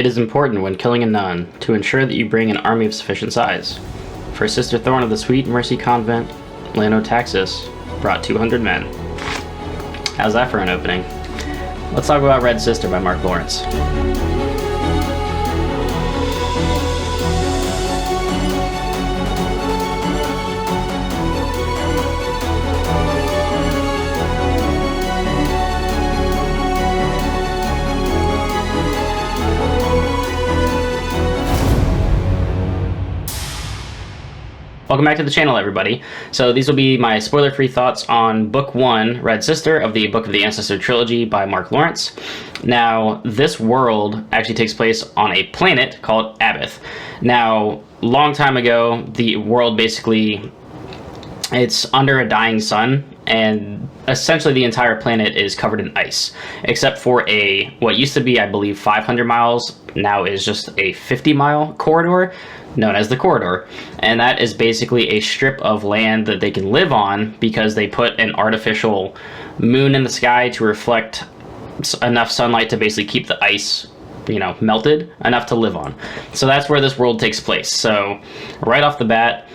It is important when killing a nun to ensure that you bring an army of sufficient size. For Sister Thorn of the Sweet Mercy Convent, Lano Taxis brought 200 men. How's that for an opening? Let's talk about Red Sister by Mark Lawrence. Welcome back to the channel, everybody. So these will be my spoiler-free thoughts on Book 1, Red Sister, of the Book of the Ancestor trilogy by Mark Lawrence. Now, this world actually takes place on a planet called Abeth. Now, long time ago, the world basically, it's under a dying sun, and essentially the entire planet is covered in ice, except for what used to be, I believe, 500 miles, now is just a 50-mile corridor, known as the corridor. And that is basically a strip of land that they can live on because they put an artificial moon in the sky to reflect enough sunlight to basically keep the ice, melted enough to live on. So that's where this world takes place. So right off the bat,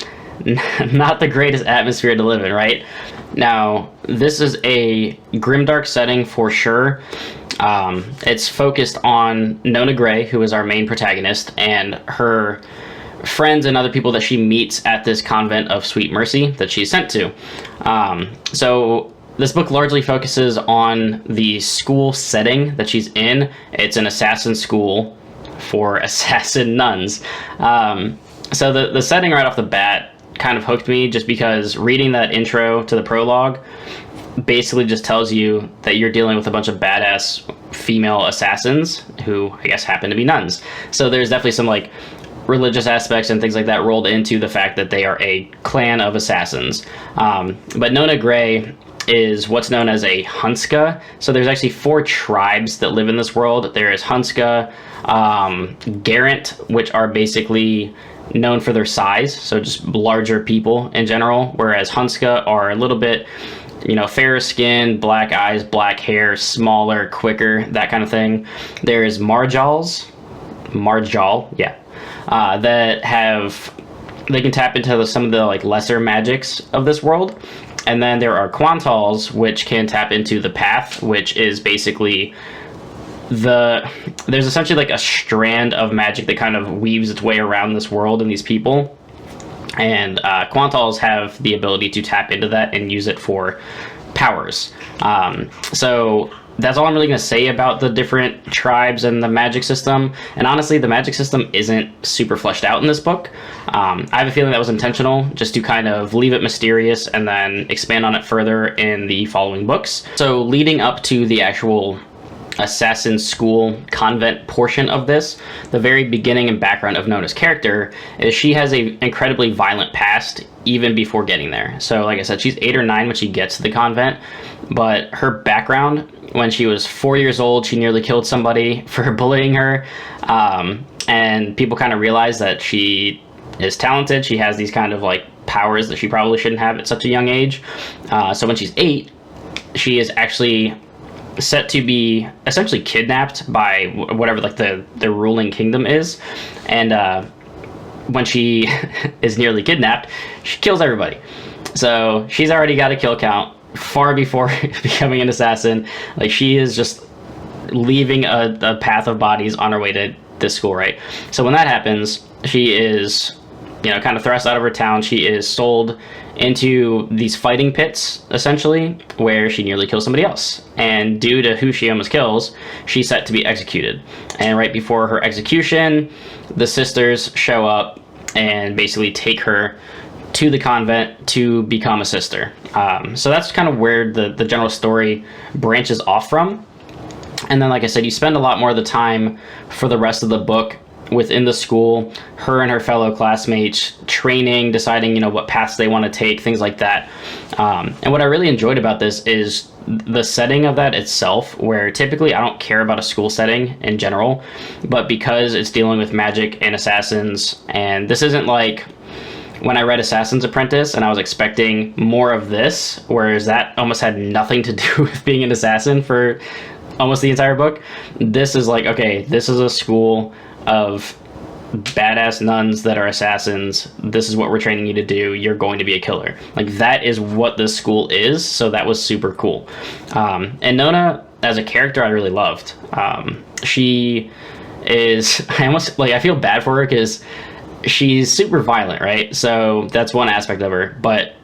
not the greatest atmosphere to live in, right? Now, this is a grimdark setting for sure. It's focused on Nona Grey, who is our main protagonist, and her friends and other people that she meets at this Convent of Sweet Mercy that she's sent to. So this book largely focuses on the school setting that she's in. It's an assassin school for assassin nuns. So the setting right off the bat kind of hooked me, just because reading that intro to the prologue basically just tells you that you're dealing with a bunch of badass female assassins who I guess happen to be nuns. So there's definitely some religious aspects and things like that rolled into the fact that they are a clan of assassins. But Nona Grey is what's known as a Hunska. So there's actually 4 tribes that live in this world. There is Hunska, Garrant, which are basically known for their size, so just larger people in general, whereas Hunska are a little bit, fairer skin, black eyes, black hair, smaller, quicker, that kind of thing. There's Marjal, they can tap into some of the lesser magics of this world. And then there are Quantals, which can tap into the path, which is basically there's essentially a strand of magic that kind of weaves its way around this world and these people. And Quantals have the ability to tap into that and use it for powers. So that's all I'm really going to say about the different tribes and the magic system. And honestly, the magic system isn't super fleshed out in this book. I have a feeling that was intentional, just to kind of leave it mysterious and then expand on it further in the following books. So leading up to the actual assassin school convent portion of this, the very beginning and background of Nona's character is she has a incredibly violent past even before getting there. So like I said, she's 8 or 9 when she gets to the convent, but her background, when she was 4 years old, she nearly killed somebody for bullying her, and people kind of realize that she is talented. She has these kind of powers that she probably shouldn't have at such a young age. So when she's 8, she is actually set to be essentially kidnapped by whatever the ruling kingdom is, and when she is nearly kidnapped, she kills everybody. So she's already got a kill count far before becoming an assassin. She is just leaving a path of bodies on her way to this school, right? So when that happens, she is kind of thrust out of her town. She is sold into these fighting pits, essentially, where she nearly kills somebody else. And due to who she almost kills, she's set to be executed. And right before her execution, the sisters show up and basically take her to the convent to become a sister. So that's kind of where the general story branches off from. And then, like I said, you spend a lot more of the time for the rest of the book within the school, her and her fellow classmates training, deciding what paths they want to take, things like that. And what I really enjoyed about this is the setting of that itself, where typically I don't care about a school setting in general, but because it's dealing with magic and assassins, and this isn't like when I read Assassin's Apprentice and I was expecting more of this, whereas that almost had nothing to do with being an assassin for almost the entire book. This is like, okay, this is a school of badass nuns that are assassins. This is what we're training you to do. You're going to be a killer. Like, that is what this school is. So that was super cool. And Nona as a character, I really loved. She is, I feel bad for her because she's super violent, right? So that's one aspect of her, but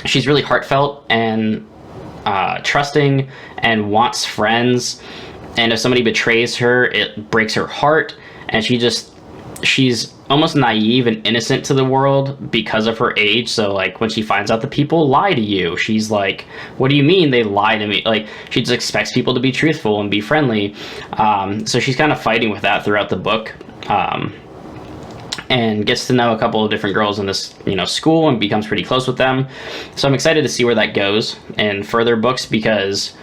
she's really heartfelt and trusting and wants friends. And if somebody betrays her, it breaks her heart. And she's almost naive and innocent to the world because of her age. So like when she finds out that people lie to you, she's like, what do you mean they lie to me? Like, she just expects people to be truthful and be friendly. So she's kind of fighting with that throughout the book. And gets to know a couple of different girls in this, school, and becomes pretty close with them. So I'm excited to see where that goes in further books, because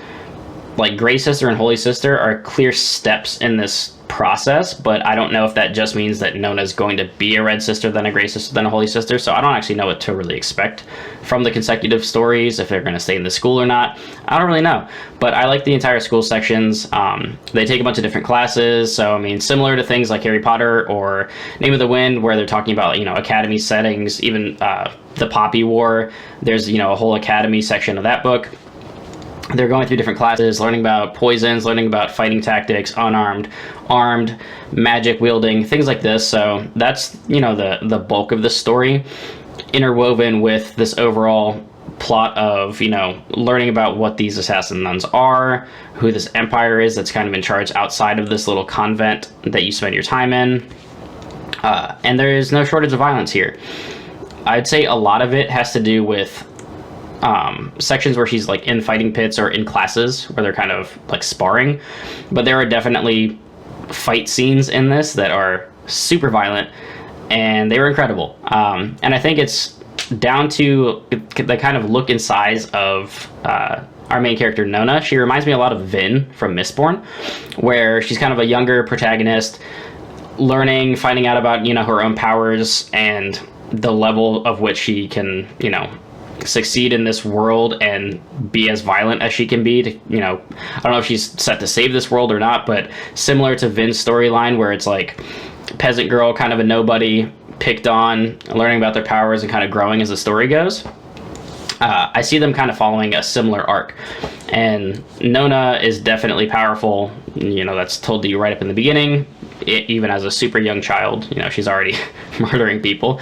like Grey Sister and Holy Sister are clear steps in this process, but I don't know if that just means that Nona's going to be a Red Sister, then a Grey Sister, then a Holy Sister. So I don't actually know what to really expect from the consecutive stories, if they're going to stay in the school or not. I don't really know, but I like the entire school sections. They take a bunch of different classes, so I mean, similar to things like Harry Potter or Name of the Wind, where they're talking about academy settings. Even the Poppy War, there's a whole academy section of that book. They're going through different classes, learning about poisons, learning about fighting tactics, unarmed, armed, magic wielding, things like this. So that's, the bulk of the story, interwoven with this overall plot of, learning about what these assassin nuns are, who this empire is that's kind of in charge outside of this little convent that you spend your time in. And there is no shortage of violence here. I'd say a lot of it has to do with sections where she's like in fighting pits or in classes where they're kind of like sparring, but there are definitely fight scenes in this that are super violent, and they were incredible. And I think it's down to the kind of look and size of our main character Nona. She reminds me a lot of Vin from Mistborn, where she's kind of a younger protagonist, learning, finding out about her own powers and the level of which she can succeed in this world and be as violent as she can be to, I don't know if she's set to save this world or not, but similar to Vin's storyline, where it's like peasant girl, kind of a nobody, picked on, learning about their powers and kind of growing as the story goes. I see them kind of following a similar arc, and Nona is definitely powerful. That's told to you right up in the beginning. Even as a super young child, she's already murdering people.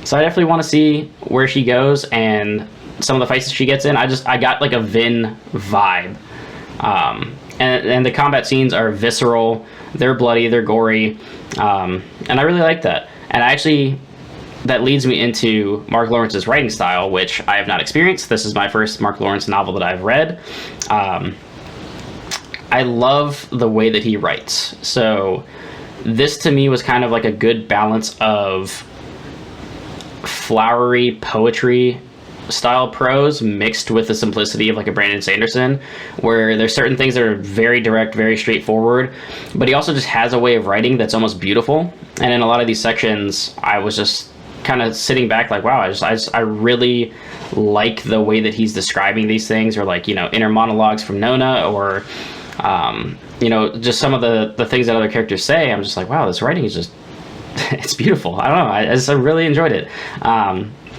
So I definitely want to see where she goes and some of the fights that she gets in. I got like a Vin vibe. And the combat scenes are visceral, they're bloody, they're gory, and I really like that. And that leads me into Mark Lawrence's writing style, which I have not experienced. This is my first Mark Lawrence novel that I've read. I love the way that he writes. So this to me was kind of like a good balance of flowery poetry style prose mixed with the simplicity of like a Brandon Sanderson, where there's certain things that are very direct, very straightforward, but he also just has a way of writing that's almost beautiful. And in a lot of these sections, I was just kind of sitting back like, wow, I really like the way that he's describing these things, or like, inner monologues from Nona, or just some of the things that other characters say. I'm just like, wow, this writing is just it's beautiful. I don't know. I really enjoyed it.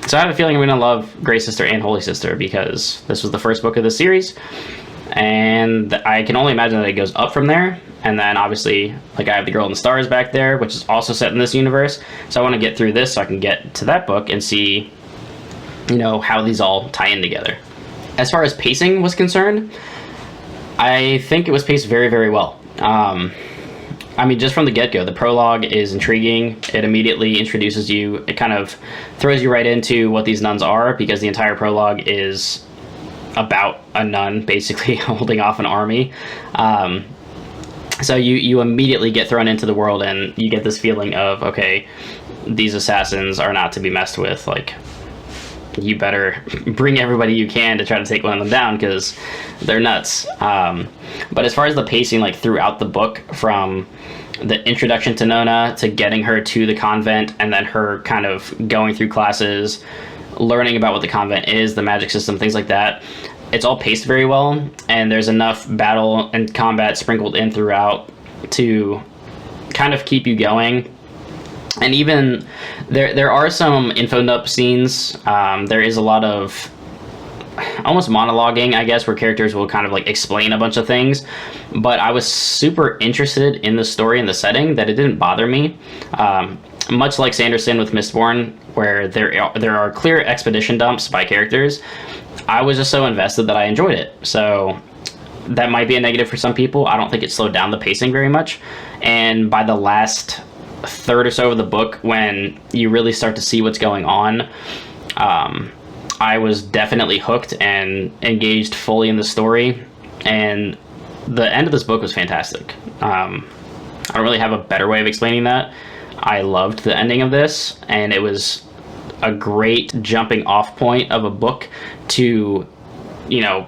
So I have a feeling I'm going to love Grey Sister and Holy Sister, because this was the first book of the series, and I can only imagine that it goes up from there. And then obviously, like, I have The Girl in the Stars back there, which is also set in this universe. So I want to get through this so I can get to that book and see, how these all tie in together. As far as pacing was concerned, I think it was paced very, very well. Just from the get-go, the prologue is intriguing. It immediately introduces you. It kind of throws you right into what these nuns are, because the entire prologue is about a nun basically holding off an army. So you immediately get thrown into the world, and you get this feeling of, okay, these assassins are not to be messed with. Like, you better bring everybody you can to try to take one of them down, because they're nuts. But as far as the pacing, like throughout the book, from the introduction to Nona to getting her to the convent, and then her kind of going through classes, learning about what the convent is, the magic system, things like that, it's all paced very well, and there's enough battle and combat sprinkled in throughout to kind of keep you going. And even there are some info dump scenes. There is a lot of almost monologuing, I guess, where characters will kind of like explain a bunch of things. But I was super interested in the story and the setting that it didn't bother me. Much like Sanderson with Mistborn, where there are clear expedition dumps by characters, I was just so invested that I enjoyed it. So that might be a negative for some people. I don't think it slowed down the pacing very much. And by the last third or so of the book, when you really start to see what's going on, I was definitely hooked and engaged fully in the story. And the end of this book was fantastic. I don't really have a better way of explaining that. I loved the ending of this, and it was a great jumping off point of a book to, you know,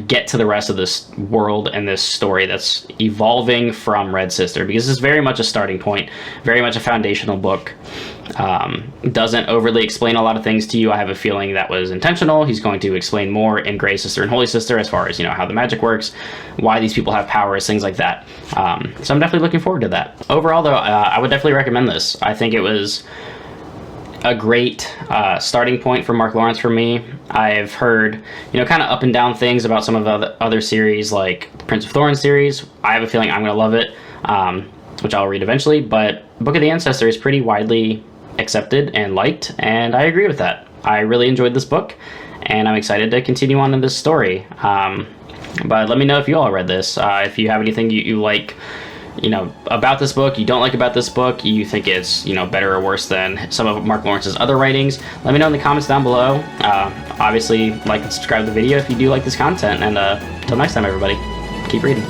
get to the rest of this world and this story that's evolving from Red Sister, because it's very much a starting point, very much a foundational book. Doesn't overly explain a lot of things to you. I have a feeling that was intentional. He's going to explain more in Grey Sister and Holy Sister as far as, you know, how the magic works, why these people have powers, things like that. So I'm definitely looking forward to that. Overall, though, I would definitely recommend this. I think it was a great starting point for Mark Lawrence for me. I've heard, you know, kind of up and down things about some of the other series, like the Prince of Thorns series. I have a feeling I'm going to love it, which I'll read eventually. But Book of the Ancestor is pretty widely accepted and liked, and I agree with that. I really enjoyed this book, and I'm excited to continue on in this story. But let me know if you all read this. If you have anything you like, you know, about this book, you don't like about this book, you think it's, you know, better or worse than some of Mark Lawrence's other writings, let me know in the comments down below. Obviously, like and subscribe to the video if you do like this content, and until next time, everybody, keep reading.